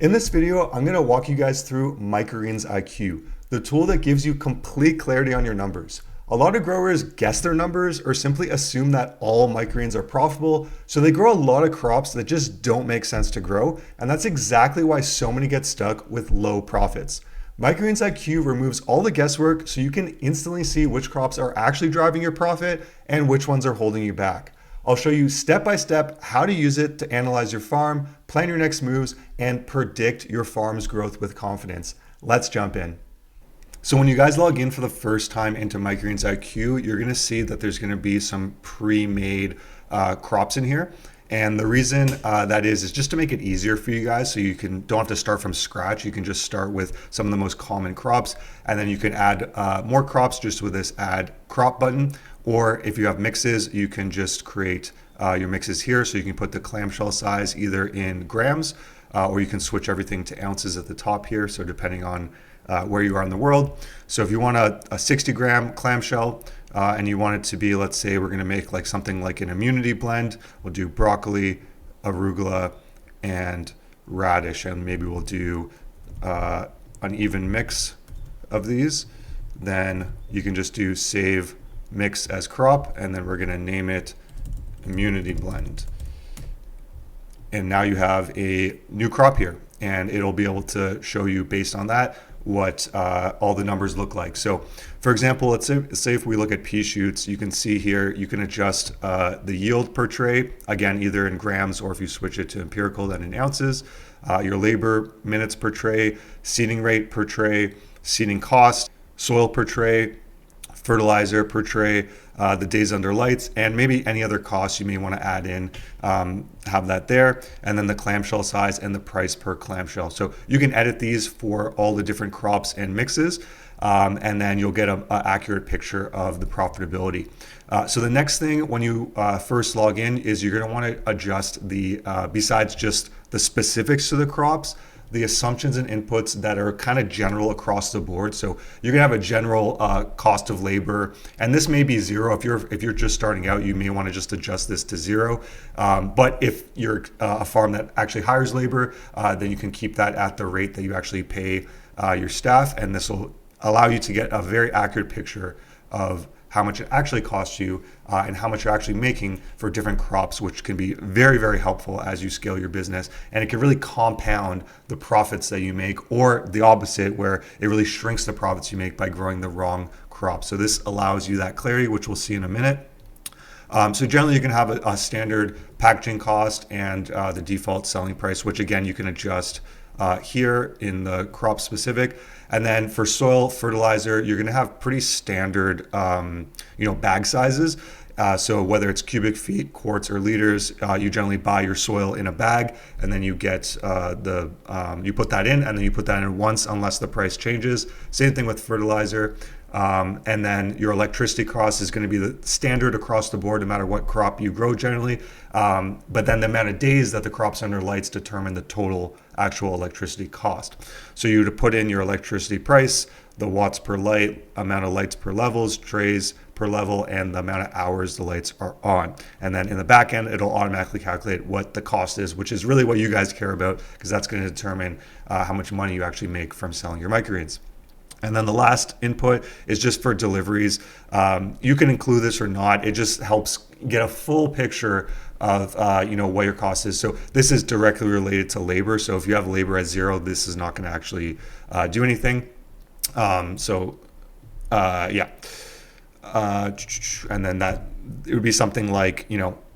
In this video, I'm gonna walk you guys through Microgreens IQ, the tool that gives you complete clarity on your numbers. A lot of growers guess their numbers or simply assume that all microgreens are profitable, so they grow a lot of crops that just don't make sense to grow, and that's exactly why so many get stuck with low profits. Microgreens IQ removes all the guesswork so you can instantly see which crops are actually driving your profit and which ones are holding you back. I'll show you step by step how to use it to analyze your farm, plan your next moves, and predict your farm's growth with confidence. Let's jump in. So when you guys log in for the first time into Microgreens IQ, you're gonna see that there's gonna be some pre-made crops in here. And the reason that is just to make it easier for you guys, so you don't have to start from scratch. You can just start with some of the most common crops, and then you can add more crops just with this add crop button. Or if you have mixes, you can just create your mixes here. So you can put the clamshell size either in grams, or you can switch everything to ounces at the top here. So depending on where you are in the world. So if you want a 60 gram clamshell, and you want it to be, let's say we're going to make like something like an immunity blend. We'll do broccoli, arugula, and radish, and maybe we'll do an even mix of these. Then you can just do save mix as crop, and then we're going to name it immunity blend. And now you have a new crop here, and it'll be able to show you based on that what all the numbers look like. So for example, let's say if we look at pea shoots, you can see here, you can adjust the yield per tray, again, either in grams, or if you switch it to empirical, then in ounces, your labor minutes per tray, seeding rate per tray, seeding cost, soil per tray, fertilizer per tray, the days under lights, and maybe any other costs you may want to add in, have that there, and then the clamshell size and the price per clamshell. So you can edit these for all the different crops and mixes, and then you'll get an accurate picture of the profitability. So the next thing when you first log in is you're going to want to adjust the, besides just the specifics to the crops, the assumptions and inputs that are kind of general across the board. So you're gonna have a general cost of labor, and this may be zero. If you're just starting out, you may want to just adjust this to zero. But if you're a farm that actually hires labor, then you can keep that at the rate that you actually pay your staff, and this will allow you to get a very accurate picture of how much it actually costs you and how much you're actually making for different crops, which can be very, very helpful as you scale your business. And it can really compound the profits that you make, or the opposite, where it really shrinks the profits you make by growing the wrong crop. So this allows you that clarity, which we'll see in a minute. So generally you can have a standard packaging cost and the default selling price, which again, you can adjust here in the crop specific. And then for soil fertilizer, you're going to have pretty standard, bag sizes. So whether it's cubic feet, quarts, or liters, you generally buy your soil in a bag, and then you get you put that in, and then you put that in once unless the price changes. Same thing with fertilizer. And then your electricity cost is going to be the standard across the board, no matter what crop you grow generally. But then the amount of days that the crop's under lights determine the total actual electricity cost. So you would put in your electricity price, the watts per light, amount of lights per levels, trays per level, and the amount of hours the lights are on. And then in the back end, it'll automatically calculate what the cost is, which is really what you guys care about, because that's going to determine how much money you actually make from selling your microgreens. And then the last input is just for deliveries. You can include this or not. It just helps get a full picture of what your cost is. So this is directly related to labor. So if you have labor at zero, this is not going to actually do anything. And then that it would be something like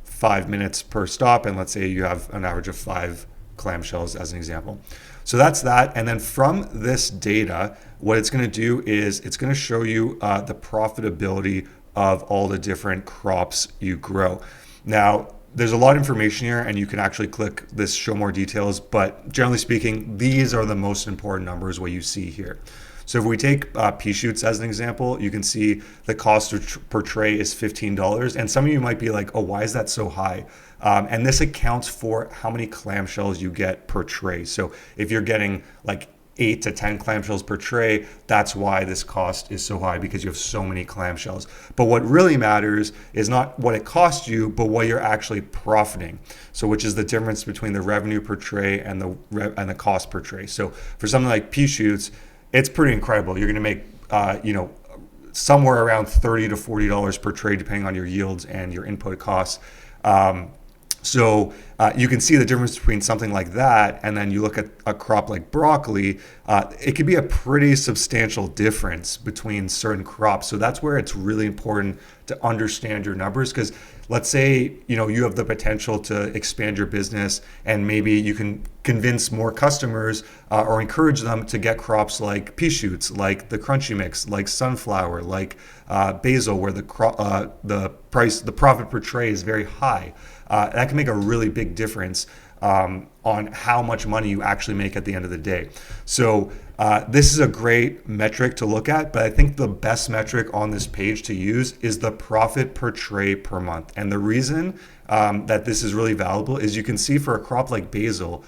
5 minutes per stop, and let's say you have an average of 5 clamshells as an example. So that's that. And then from this data, what it's going to do is it's going to show you the profitability of all the different crops you grow. Now, there's a lot of information here, and you can actually click this show more details, but generally speaking, these are the most important numbers what you see here. So if we take pea shoots as an example, you can see the cost per tray is $15. And some of you might be like, oh, why is that so high? And this accounts for how many clamshells you get per tray. So if you're getting like 8 to 10 clamshells per tray. That's why this cost is so high, because you have so many clamshells. But what really matters is not what it costs you, but what you're actually profiting. So which is the difference between the revenue per tray and the cost per tray. So for something like pea shoots, it's pretty incredible. You're going to make somewhere around $30 to $40 per tray, depending on your yields and your input costs. So you can see the difference between something like that, and then you look at a crop like broccoli, it could be a pretty substantial difference between certain crops. So that's where it's really important to understand your numbers, because let's say you have the potential to expand your business, and maybe you can convince more customers or encourage them to get crops like pea shoots, like the crunchy mix, like sunflower, like basil, where the profit per tray is very high. That can make a really big difference on how much money you actually make at the end of the day. So this is a great metric to look at, but I think the best metric on this page to use is the profit per tray per month. And the reason that this is really valuable is you can see for a crop like basil,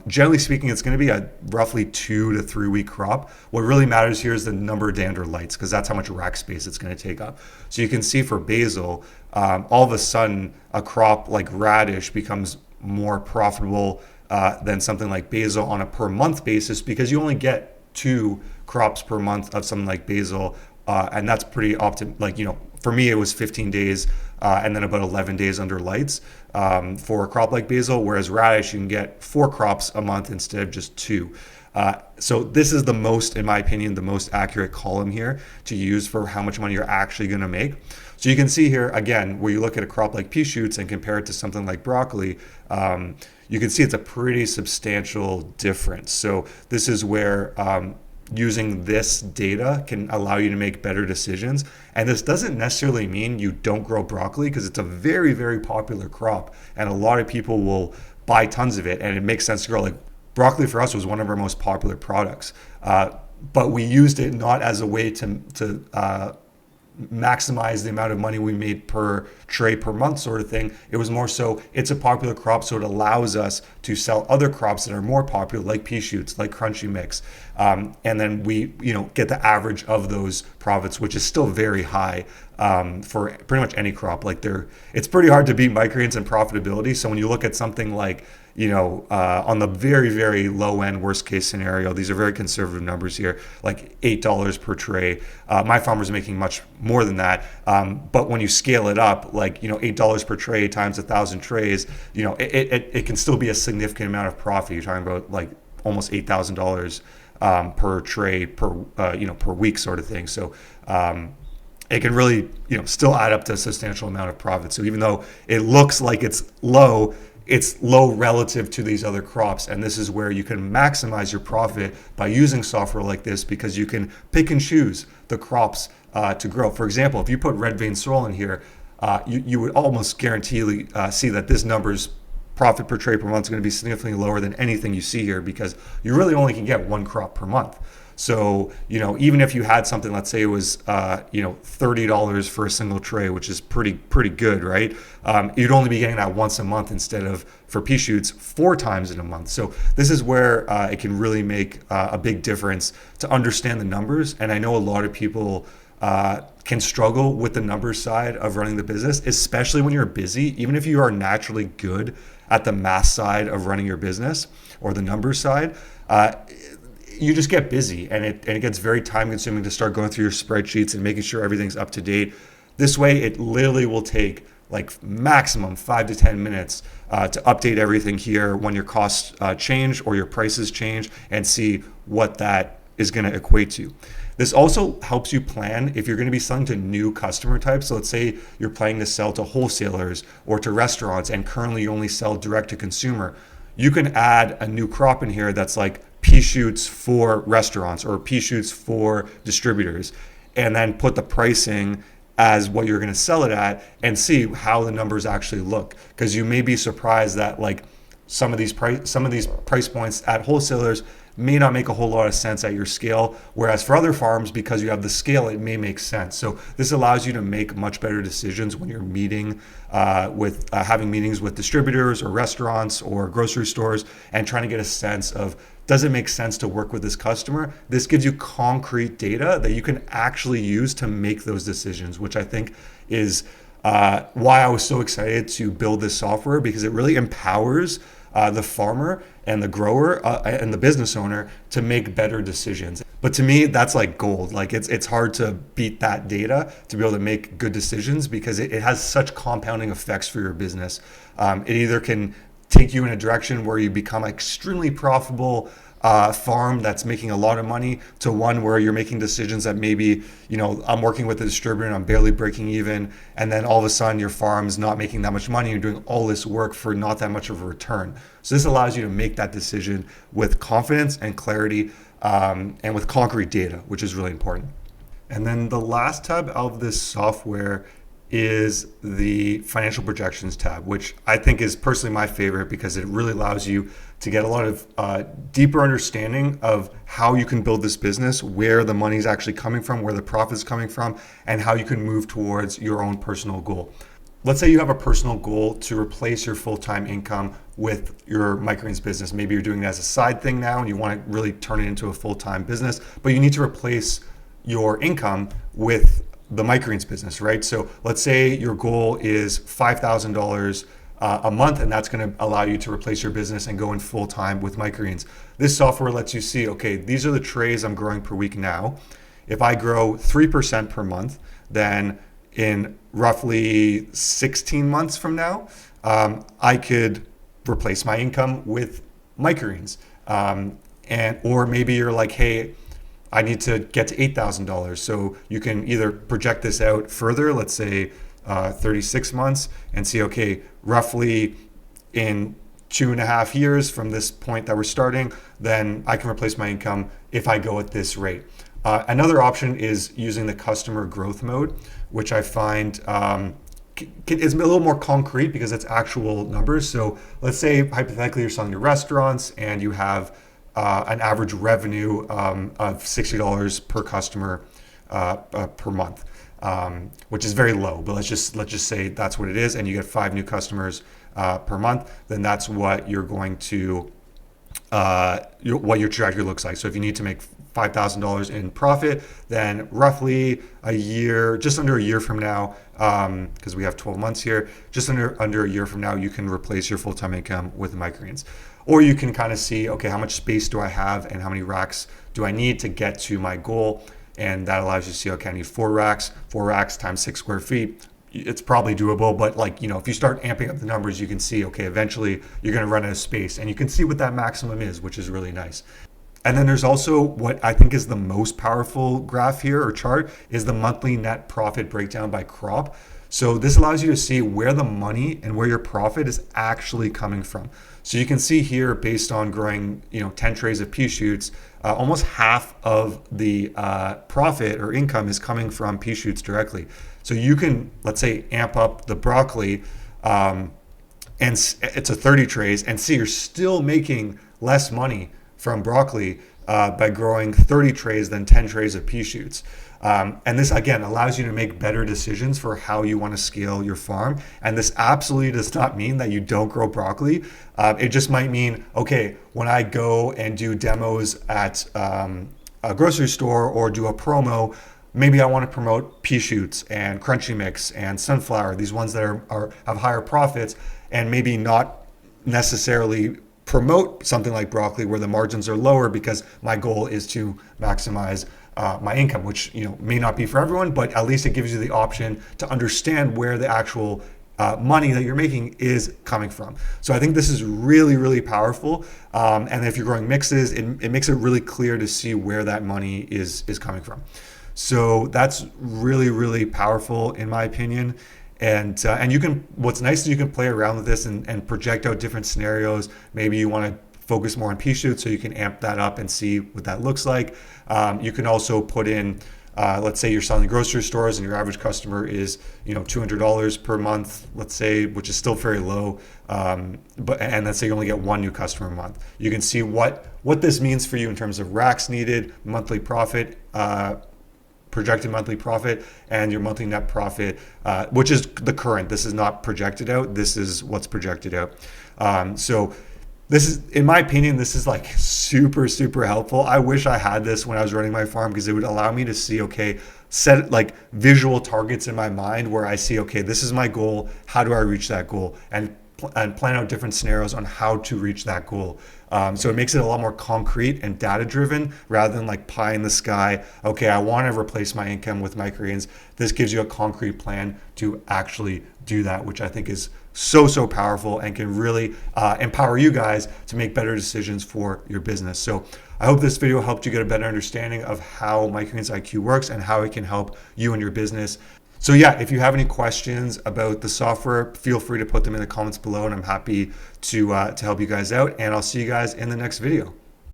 generally speaking, it's going to be a roughly 2 to 3 week crop. What really matters here is the number of dander lights, because that's how much rack space it's going to take up. So you can see for basil, all of a sudden, a crop like radish becomes more profitable than something like basil on a per month basis, because you only get 2 crops per month of something like basil, and that's pretty optimal. For me, it was 15 days and then about 11 days under lights for a crop like basil, whereas radish, you can get 4 crops a month instead of just 2. So this is in my opinion, the most accurate column here to use for how much money you're actually going to make. So you can see here, again, where you look at a crop like pea shoots and compare it to something like broccoli, you can see it's a pretty substantial difference. So this is where using this data can allow you to make better decisions. And this doesn't necessarily mean you don't grow broccoli, because it's a very, very popular crop and a lot of people will buy tons of it, and it makes sense to grow. Like broccoli for us was one of our most popular products, but we used it not as a way to maximize the amount of money we made per tray per month sort of thing. It was more so it's a popular crop, so it allows us to sell other crops that are more popular, like pea shoots, like crunchy mix, and then we get the average of those profits, which is still very high for pretty much any crop. It's pretty hard to beat microgreens in profitability. So when you look at something like on the very, very low end, worst case scenario, these are very conservative numbers here, like $8 per tray. My farmer's making much more than that. But when you scale it up, $8 per tray times 1,000 trays, it can still be a significant amount of profit. You're talking about like almost $8,000 per tray per week sort of thing. So it can really still add up to a substantial amount of profit. So even though it looks like it's low relative to these other crops. And this is where you can maximize your profit by using software like this, because you can pick and choose the crops to grow. For example, if you put red vein sorrel in here, you would almost guarantee see that this number's profit per tray per month is going to be significantly lower than anything you see here, because you really only can get 1 crop per month. So, even if you had something, let's say it was, $30 for a single tray, which is pretty good, right? You'd only be getting that once a month instead of, for pea shoots, 4 times in a month. So this is where it can really make a big difference to understand the numbers. And I know a lot of people can struggle with the numbers side of running the business, especially when you're busy. Even if you are naturally good at the math side of running your business or the numbers side, you just get busy, and it gets very time consuming to start going through your spreadsheets and making sure everything's up to date. This way, it literally will take like maximum 5 to 10 minutes to update everything here when your costs change or your prices change, and see what that is going to equate to. This also helps you plan if you're going to be selling to new customer types. So let's say you're planning to sell to wholesalers or to restaurants, and currently you only sell direct to consumer. You can add a new crop in here that's like pea shoots for restaurants or pea shoots for distributors, and then put the pricing as what you're going to sell it at, and see how the numbers actually look. Because you may be surprised that some of these price points at wholesalers may not make a whole lot of sense at your scale. Whereas for other farms, because you have the scale, it may make sense. So this allows you to make much better decisions when you're meeting having meetings with distributors or restaurants or grocery stores and trying to get a sense of, does it make sense to work with this customer? This gives you concrete data that you can actually use to make those decisions, which I think is why I was so excited to build this software, because it really empowers the farmer and the grower and the business owner to make better decisions. But to me, that's like gold. Like it's hard to beat that data to be able to make good decisions, because it has such compounding effects for your business. It either can take you in a direction where you become extremely profitable farm that's making a lot of money, to one where you're making decisions that maybe, I'm working with a distributor and I'm barely breaking even, and then all of a sudden your farm's not making that much money. You're doing all this work for not that much of a return. So this allows you to make that decision with confidence and clarity, and with concrete data, which is really important. And then the last tab of this software is the financial projections tab, which I think is personally my favorite, because it really allows you to get a lot of deeper understanding of how you can build this business, where the money is actually coming from, where the profit is coming from, and how you can move towards your own personal goal. Let's say you have a personal goal to replace your full-time income with your microgreens business. Maybe you're doing it as a side thing now and you want to really turn it into a full-time business, but you need to replace your income with the microgreens business, right? So let's say your goal is $5,000 a month, and that's going to allow you to replace your business and go in full time with microgreens. This software lets you see, okay, these are the trays I'm growing per week now. If I grow 3% per month, then in roughly 16 months from now, I could replace my income with microgreens. Or maybe you're like, hey, I need to get to $8,000. So you can either project this out further, let's say 36 months, and see, okay, roughly in 2.5 years from this point that we're starting, then I can replace my income if I go at this rate. Another option is using the customer growth mode, which I find is a little more concrete because it's actual numbers. So let's say hypothetically you're selling to restaurants and you have an average revenue of $60 per customer per month, which is very low. But let's just say that's what it is, and you get 5 new customers per month. Then that's what you're going to what your trajectory looks like. So if you need to make $5,000 in profit, then roughly a year, just under a year from now, because we have 12 months here, just under a year from now, you can replace your full-time income with microgreens. Or you can kind of see, okay, how much space do I have and how many racks do I need to get to my goal? And that allows you to see, okay, I need 4 racks times 6 square feet. It's probably doable, but if you start amping up the numbers, you can see, okay, eventually you're going to run out of space, and you can see what that maximum is, which is really nice. And then there's also what I think is the most powerful graph here, or chart, is the monthly net profit breakdown by crop. So this allows you to see where the money and where your profit is actually coming from. So you can see here, based on growing 10 trays of pea shoots, almost half of the profit or income is coming from pea shoots directly. So you can, let's say, amp up the broccoli, and it's a 30 trays, and see you're still making less money from broccoli by growing 30 trays than 10 trays of pea shoots. And this, again, allows you to make better decisions for how you want to scale your farm. And this absolutely does not mean that you don't grow broccoli. It just might mean, okay, when I go and do demos at a grocery store or do a promo, maybe I want to promote pea shoots and crunchy mix and sunflower, these ones that have higher profits, and maybe not necessarily promote something like broccoli where the margins are lower, because my goal is to maximize my income, which may not be for everyone, but at least it gives you the option to understand where the actual money that you're making is coming from. So I think this is really, really powerful. And if you're growing mixes, it makes it really clear to see where that money is coming from. So that's really, really powerful in my opinion. And you can, what's nice is you can play around with this and project out different scenarios. Maybe you want to focus more on pea shoots, so you can amp that up and see what that looks like. You can also put in Let's say you're selling grocery stores and your average customer is, $200 per month, let's say, which is still very low. And let's say you only get one new customer a month. You can see what this means for you in terms of racks needed, monthly profit, projected monthly profit, and your monthly net profit, which is the current. This is not projected out. This is what's projected out. So this is, in my opinion, this is like super, super helpful. I wish I had this when I was running my farm, because it would allow me to see, okay, set like visual targets in my mind where I see, okay, this is my goal. How do I reach that goal? And plan out different scenarios on how to reach that goal. So it makes it a lot more concrete and data driven rather than like pie in the sky. Okay, I want to replace my income with microgreens. This gives you a concrete plan to actually do that, which I think is so powerful and can really empower you guys to make better decisions for your business. So I hope this video helped you get a better understanding of how Microgreens IQ works and how it can help you and your business. So yeah, if you have any questions about the software, feel free to put them in the comments below, and I'm happy to help you guys out. And I'll see you guys in the next video.